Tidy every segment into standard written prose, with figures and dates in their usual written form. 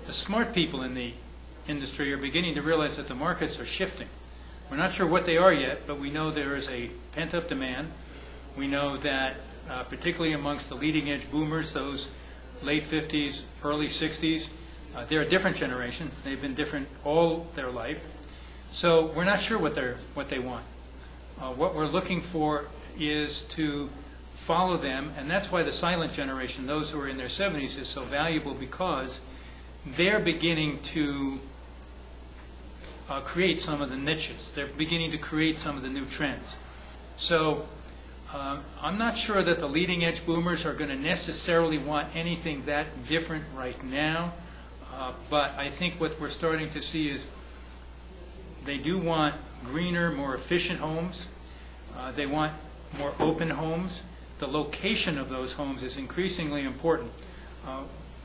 the smart people in the industry are beginning to realize that the markets are shifting. We're not sure what they are yet, but we know there is a pent-up demand. We know that particularly amongst the leading-edge boomers, those late 50s, early 60s, they're a different generation. They've been different all their life. So we're not sure what they want. What we're looking for is to follow them, and that's why the silent generation, those who are in their 70s, is so valuable, because they're beginning to create some of the niches. They're beginning to create some of the new trends. So I'm not sure that the leading edge boomers are going to necessarily want anything that different right now, but I think what we're starting to see is they do want greener, more efficient homes. They want more open homes. The location of those homes is increasingly important.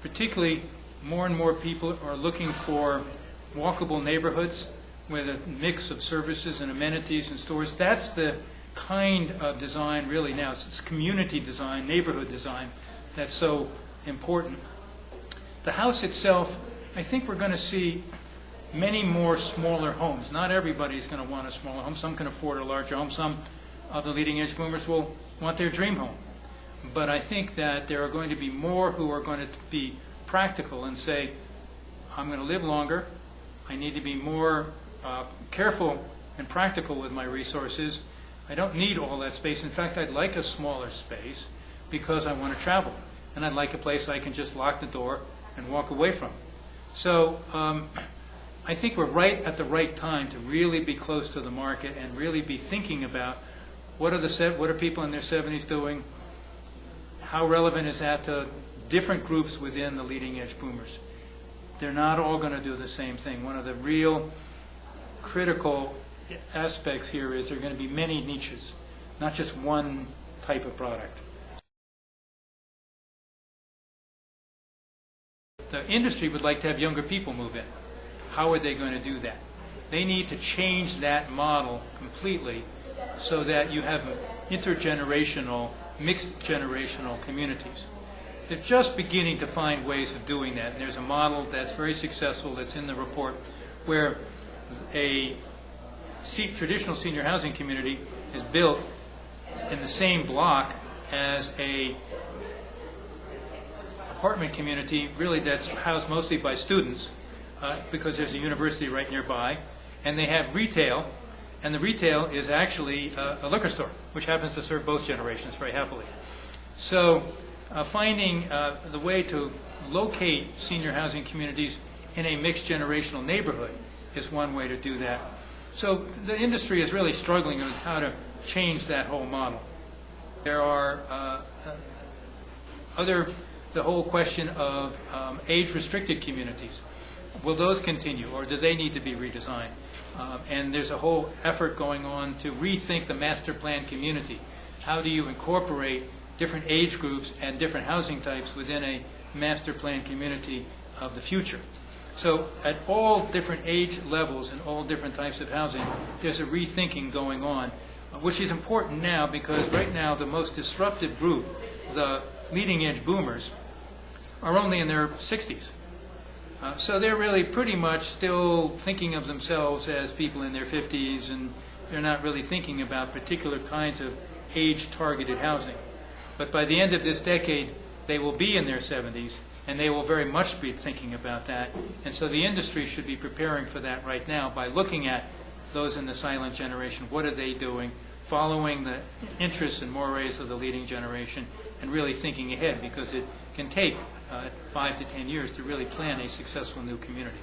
Particularly, more and more people are looking for walkable neighborhoods with a mix of services and amenities and stores. That's the kind of design really now. It's community design, neighborhood design that's so important. The house itself, I think we're going to see many more smaller homes. Not everybody's going to want a smaller home. Some can afford a larger home. Some of the leading edge boomers will want their dream home. But I think that there are going to be more who are going to be practical and say, I'm going to live longer. I need to be more careful and practical with my resources. I don't need all that space. In fact, I'd like a smaller space because I want to travel. And I'd like a place I can just lock the door and walk away from. So I think we're right at the right time to really be close to the market and really be thinking about what are people in their 70s doing? How relevant is that to different groups within the leading edge boomers? They're not all going to do the same thing. One of the real critical aspects here is there are going to be many niches, not just one type of product. The industry would like to have younger people move in. How are they going to do that? They need to change that model completely so that you have intergenerational, mixed generational communities. They're just beginning to find ways of doing that. And there's a model that's very successful that's in the report where a traditional senior housing community is built in the same block as a apartment community, really that's housed mostly by students because there's a university right nearby, and they have retail, and the retail is actually a liquor store, which happens to serve both generations very happily. So finding the way to locate senior housing communities in a mixed generational neighborhood is one way to do that. So the industry is really struggling with how to change that whole model. There are the whole question of age-restricted communities. Will those continue, or do they need to be redesigned? And there's a whole effort going on to rethink the master plan community. How do you incorporate different age groups and different housing types within a master plan community of the future? So at all different age levels and all different types of housing, there's a rethinking going on, which is important now because right now the most disruptive group, the leading edge boomers, are only in their 60s. So they're really pretty much still thinking of themselves as people in their 50s, and they're not really thinking about particular kinds of age-targeted housing. But by the end of this decade, they will be in their 70s, and they will very much be thinking about that. And so the industry should be preparing for that right now by looking at those in the silent generation. What are they doing? Following the interests and mores of the leading generation and really thinking ahead, because it can take 5 to 10 years to really plan a successful new community.